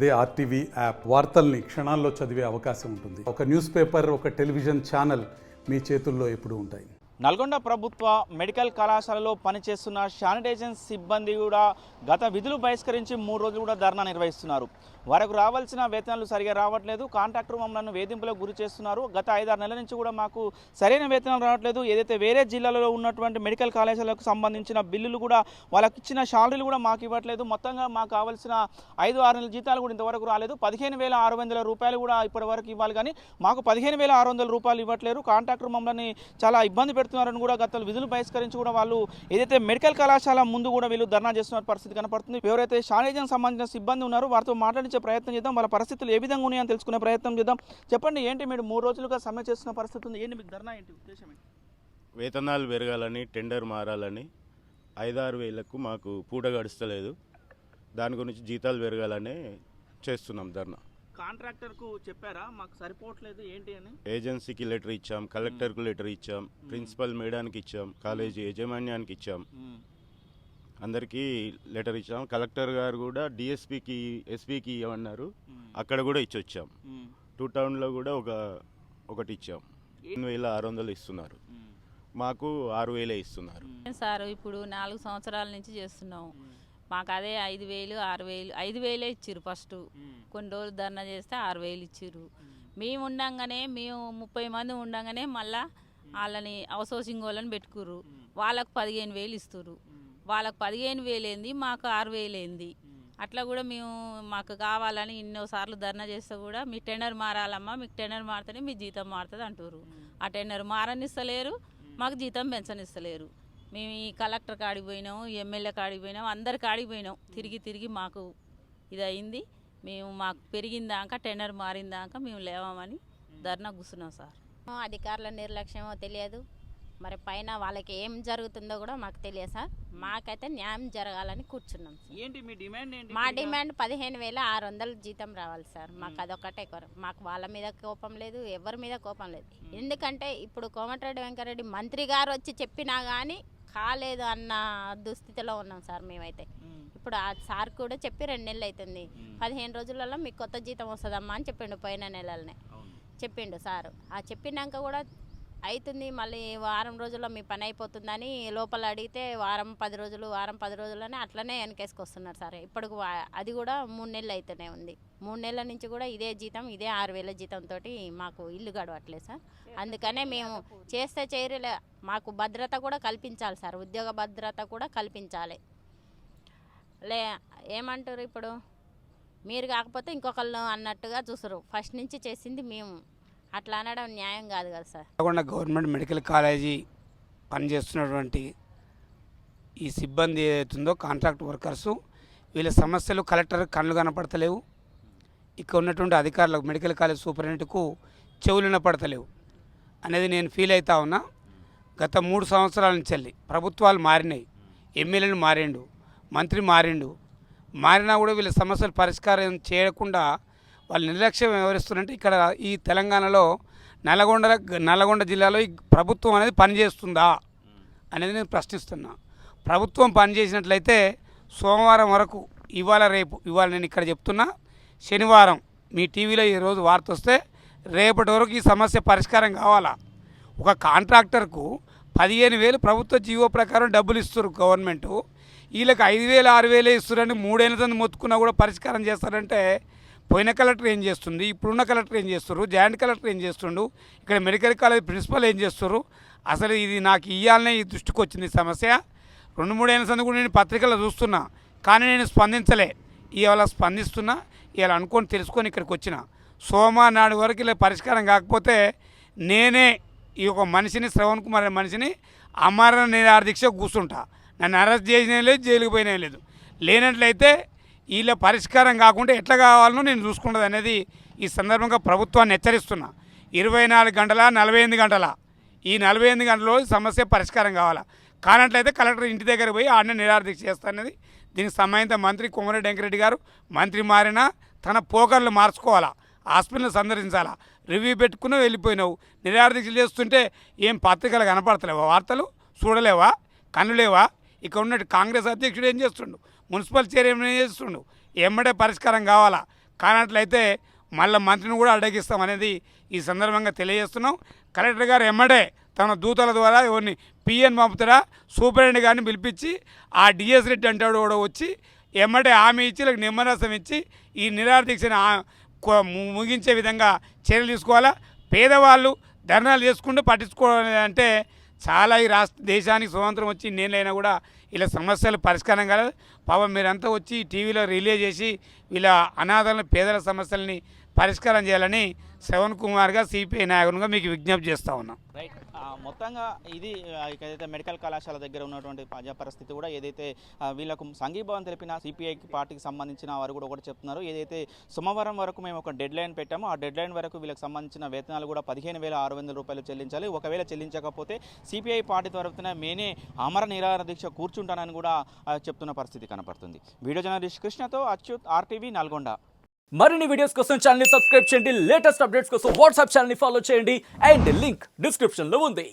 అదే RTV app వార్తల్ని క్షణాల్లో చదివే అవకాశం ఉంటుంది. ఒక న్యూస్ పేపర్, ఒక టెలివిజన్ ఛానల్ మీ చేతుల్లో ఎప్పుడూ ఉంటాయి. నల్గొండ ప్రభుత్వ మెడికల్ కళాశాలలో పనిచేస్తున్న శానిటైజేషన్ సిబ్బంది కూడా గత విధులు బహిష్కరించి 3 రోజులు కూడా ధర్నా నిర్వహిస్తున్నారు. వారికి రావాల్సిన వేతనాలు సరిగా రావట్లేదు. కాంట్రాక్టర్ మమ్మల్ని వేధింపులకు గురి చేస్తున్నారు. గత 5-6 నెలల నుంచి కూడా మాకు సరైన వేతనాలు రావట్లేదు. ఏదైతే వేరే జిల్లాలలో ఉన్నటువంటి మెడికల్ కళాశాలకు సంబంధించిన బిల్లులు కూడా వాళ్ళకి ఇచ్చిన శాలరీలు కూడా మాకు ఇవ్వట్లేదు. మొత్తంగా మాకు కావాల్సిన 5-6 నెలల జీతాలు కూడా ఇంతవరకు రాలేదు. 15,600 రూపాయలు కూడా ఇప్పటి వరకు ఇవ్వాలి, కానీ మాకు 15,600 రూపాయలు ఇవ్వట్లేరు. కాంట్రాక్టర్ మమ్మల్ని చాలా ఇబ్బంది పెడుతున్నారని కూడా గత విధులు బహిష్కరించి కూడా వాళ్ళు ఏదైతే మెడికల్ కళాశాల ముందు కూడా వీళ్ళు ధర్నా చేస్తున్న పరిస్థితి కనపడుతుంది. ఎవరైతే శానిటైజేషన్ సంబంధించిన సిబ్బంది ఉన్నారో వారితో మాట్లాడించే ప్రయత్నం చేద్దాం. వాళ్ళ పరిస్థితులు ఏ విధంగా ఉన్నాయని తెలుసుకునే ప్రయత్నం చేద్దాం. చెప్పండి, ఏంటి మీరు 3 రోజులుగా సమ్మె చేస్తున్న పరిస్థితి ఉంది, ఏంటి మీకు ధర్నా, ఏంటి ఉద్దేశం ఏంటి? వేతనాలు పెరగాలని, టెండర్ మారాలని, 5-6 వేలకు మాకు పూట గడుస్తలేదు. దాని గురించి జీతాలు పెరగాలని చేస్తున్నాం ధర్నా. కాంట్రాక్టర్కు చెప్పారా మాకు సరిపోవట్లేదు ఏంటి అని? ఏజెన్సీకి లెటర్ ఇచ్చాం, కలెక్టర్కు లెటర్ ఇచ్చాం, ప్రిన్సిపల్ మేడానికి ఇచ్చాం, కాలేజీ యాజమాన్యానికి ఇచ్చాం, అందరికీ లెటర్ ఇచ్చాం. కలెక్టర్ గారు కూడా డిఎస్పీకి, ఎస్పీకి ఇవ్వమన్నారు, అక్కడ కూడా ఇచ్చొచ్చాం. 2 టౌన్లో కూడా ఒకటి ఇచ్చాం. 8,600 ఇస్తున్నారు, మాకు 6,000 ఇస్తున్నారు. సార్ ఇప్పుడు 4 సంవత్సరాల నుంచి చేస్తున్నాము. మాకు అదే 5,000, 6,000, 5,000 ఇచ్చిర్రు ఫస్ట్. కొన్ని రోజులు ధర్నా చేస్తే 6,000 ఇచ్చిర్రు. మేము ఉండంగానే, మేము 30 మంది ఉండంగానే మళ్ళీ వాళ్ళని అవుట్సోర్సింగ్ వాళ్ళని పెట్టుకుర్రు. వాళ్ళకు 15,000 ఇస్తుర్రు. వాళ్ళకు 15,000 ఏంది, మాకు 6,000 ఏంది. అట్లా కూడా మాకు కావాలని ఎన్నోసార్లు ధర్నా చేస్తే కూడా మీ టెండర్ మారాలమ్మా, మీకు టెండర్ మారితేనే మీ జీతం మారుతుంది అంటారు. ఆ టెండర్ మారనిస్తలేరు, మాకు జీతం పెంచనిస్తలేరు. మేము ఈ కలెక్టర్ కాడికి పోయినాము, ఎమ్మెల్యే కాడికి పోయినాము, అందరి కాడికి పోయినాం. తిరిగి మాకు ఇది అయింది. మాకు పెరిగిందాక, టెండర్ మారిందాక మేము లేవమని ధర్నా కూర్చున్నాం సార్. అధికారుల నిర్లక్ష్యమో తెలియదు, మరి పైన వాళ్ళకి ఏం జరుగుతుందో కూడా మాకు తెలియదు సార్. మాకైతే న్యాయం జరగాలని కూర్చున్నాం. ఏంటి మీ డిమాండ్ ఏంటి? మా డిమాండ్ 15,600 జీతం రావాలి సార్. మాకు అదొకటే. మాకు వాళ్ళ మీద కోపం లేదు, ఎవరి మీద కోపం లేదు. ఎందుకంటే ఇప్పుడు కోమటిరెడ్డి వెంకరెడ్డి మంత్రి గారు వచ్చి చెప్పినా కానీ కాలేదు అన్న దుస్థితిలో ఉన్నాం సార్ మేమైతే. ఇప్పుడు ఆ సార్ కూడా చెప్పి 2 నెలలు అవుతుంది. 15 రోజులలో మీకు కొత్త జీతం వస్తుందమ్మా అని చెప్పిండు. పోయిన నెలలనే చెప్పిండు సారు. ఆ చెప్పినాక కూడా అవుతుంది, మళ్ళీ వారం రోజుల్లో మీ పని అయిపోతుందని లోపల అడిగితే వారం 10 రోజులని అట్లనే వెనకేసుకొస్తున్నారు సార్. ఇప్పటికి అది కూడా 3 నెలలు అయితేనే ఉంది. 3 నెలల నుంచి కూడా ఇదే జీతం, ఇదే 6,000 జీతంతో మాకు ఇల్లు గడవట్లేదు సార్. అందుకనే మేము చేస్తే చేయలే, మాకు భద్రత కూడా కల్పించాలి సార్. ఉద్యోగ భద్రత కూడా కల్పించాలి. ఏమంటారు ఇప్పుడు, మీరు కాకపోతే ఇంకొకళ్ళు అన్నట్టుగా చూస్తారు. ఫస్ట్ నుంచి చేసింది మేము, అట్లా అనడం న్యాయం కాదు కదా sir. Nalgonda government medical college పనిచేస్తున్నటువంటి ఈ సిబ్బంది ఏదైతుందో కాంట్రాక్ట్ వర్కర్సు, వీళ్ళ సమస్యలు కలెక్టర్ కళ్ళు కనపడతలేవు. ఇక్కడ ఉన్నటువంటి అధికారులకు, మెడికల్ కాలేజ్ సూపరింటెండెంట్కు చెవులు వినపడతలేవు అనేది నేను ఫీల్ అవుతా ఉన్నా. గత 3 సంవత్సరాల నుంచి వెళ్ళి ప్రభుత్వాలు మారినాయి, ఎమ్మెల్యేలు మారిండు, మంత్రి మారినా కూడా వీళ్ళ సమస్యలు పరిష్కారం చేయకుండా వాళ్ళు నిర్లక్ష్యం వ్యవహరిస్తున్నారంటే ఇక్కడ ఈ తెలంగాణలో నల్గొండ జిల్లాలో ఈ ప్రభుత్వం అనేది పనిచేస్తుందా అనేది నేను ప్రశ్నిస్తున్నా. ప్రభుత్వం పనిచేసినట్లయితే సోమవారం వరకు, ఇవాళ నేను ఇక్కడ చెప్తున్నా, శనివారం మీ టీవీలో ఈరోజు వార్త వస్తే రేపటి వరకు ఈ సమస్య పరిష్కారం కావాలా. ఒక కాంట్రాక్టర్కు 15,000 ప్రభుత్వ జీవో ప్రకారం డబ్బులు ఇస్తారు గవర్నమెంటు, వీళ్ళకి 5,000, 6,000 ఇస్తారని 3 ఏళ్ళ తను మొత్తుకున్నా కూడా పరిష్కారం చేస్తారంటే పోయిన కలెక్టర్ ఏం చేస్తుంది, ఇప్పుడున్న కలెక్టర్ ఏం చేస్తారు, జాయింట్ కలెక్టర్ ఏం చేస్తుండు, ఇక్కడ మెడికల్ కాలేజ్ ప్రిన్సిపల్ ఏం చేస్తారు? అసలు ఇది నాకు ఇవ్వాలనే ఈ దృష్టికి వచ్చింది సమస్య. 2-3 ఏళ్ళ సంది కూడా నేను పత్రికల్లో చూస్తున్నా, కానీ నేను స్పందించలే. ఇవాళ స్పందిస్తున్నా, ఇవాళ అనుకొని తెలుసుకొని ఇక్కడికి వచ్చిన. సోమవారం నాడు వరకు ఇలా పరిష్కారం కాకపోతే నేనే ఈ ఒక మనిషిని, శ్రవణ్ కుమార్ అనే మనిషిని అమరణ నిరాహార దీక్ష కూర్చుంటా. నన్ను అరెస్ట్ చేసినా లేదు, జైలుకి పోయినా లేదు. లేనట్లయితే వీళ్ళ పరిష్కారం కాకుండా ఎట్లా కావాలనో నేను చూసుకుంటుంది అనేది ఈ సందర్భంగా ప్రభుత్వాన్ని హెచ్చరిస్తున్నా. 24 గంటల 48 గంటల ఈ 48 గంటల్లో సమస్య పరిష్కారం కావాలా. కానట్లయితే కలెక్టర్ ఇంటి దగ్గర పోయి ఆడనే నిరాహార దీక్ష చేస్తాననేది. దీనికి సంబంధిత మంత్రి కోమటిరెడ్డి వెంకరెడ్డి గారు, మంత్రి మారినా తన పోకర్లు మార్చుకోవాలా, హాస్పిటల్ సందర్శించాలా. రివ్యూ పెట్టుకుని వెళ్ళిపోయినావు, నిరాహార దీక్షలు చేస్తుంటే ఏం పత్రికలు కనపడతలేవా, వార్తలు చూడలేవా, కనులేవా? ఇక్కడ ఉన్న కాంగ్రెస్ అధ్యక్షుడు ఏం చేస్తుండు, మున్సిపల్ చైర్మన్ ఏం చేస్తుండు? ఎమ్మడే పరిష్కారం కావాలా. కానట్లయితే మళ్ళీ మంత్రిని కూడా అడ్డగిస్తామనేది ఈ సందర్భంగా తెలియజేస్తున్నాం. కలెక్టర్ గారు ఎమ్మడే తన దూతల ద్వారా ఎవరిని పిఎన్ పంపుతారా సూపరింటెండెంట్ గారిని పిలిపించి ఆ డిఎస్ రెడ్డి అంటాడు కూడా వచ్చి ఎమ్మడే హామీ ఇచ్చి వీళ్ళకి నిమ్మరసం ఇచ్చి ఈ నిరాహార దీక్షను ముగించే విధంగా చర్యలు తీసుకోవాలా. పేదవాళ్ళు ధర్నాలు చేసుకుంటూ పట్టించుకోవాలంటే చాలా ఈ దేశానికి స్వతంత్రం వచ్చి నేనైనా కూడా ఇలా సమస్యలు పరిష్కారం కాలేదు. పాపం మీరంతా వచ్చి టీవీలో రిలే చేసి వీళ్ళ అనాథలను పేదల సమస్యలని పరిష్కారం చేయాలని శ్రవణ్ కుమార్గా సిపిఐ నాయకునిగా మీకు విజ్ఞప్తి చేస్తూ ఉన్నాం. రైట్. మొత్తంగా ఇది ఏదైతే మెడికల్ కళాశాల దగ్గర ఉన్నటువంటి తాజా పరిస్థితి కూడా ఏదైతే వీళ్ళకు సంఘీభావం తెలిపిన సిపిఐ పార్టీకి సంబంధించిన వారు కూడా ఒకటి చెప్తున్నారు. ఏదైతే సోమవారం వరకు మేము ఒక డెడ్ లైన్ పెట్టామో ఆ డెడ్ లైన్ వరకు వీళ్ళకి సంబంధించిన వేతనాలు కూడా 15,600 రూపాయలు చెల్లించాలి. ఒకవేళ చెల్లించకపోతే సిపిఐ పార్టీ తరఫున మేనే అమర నిరాహార దీక్ష కూర్చుంటానని కూడా చెప్తున్న పరిస్థితి కనపడుతుంది. వీడియో జర్నలిస్ట్ కృష్ణతో అచ్యుత్, RTV, నల్గొండ. మరిన్ని వీడియోస్ కోసం ఛానల్ ని సబ్స్క్రైబ్ చేయండి. లేటెస్ట్ అప్డేట్స్ కోసం వాట్సాప్ ఛానల్ ని ఫాలో చేయండి. అండ్ లింక్ డిస్క్రిప్షన్ లో ఉంది.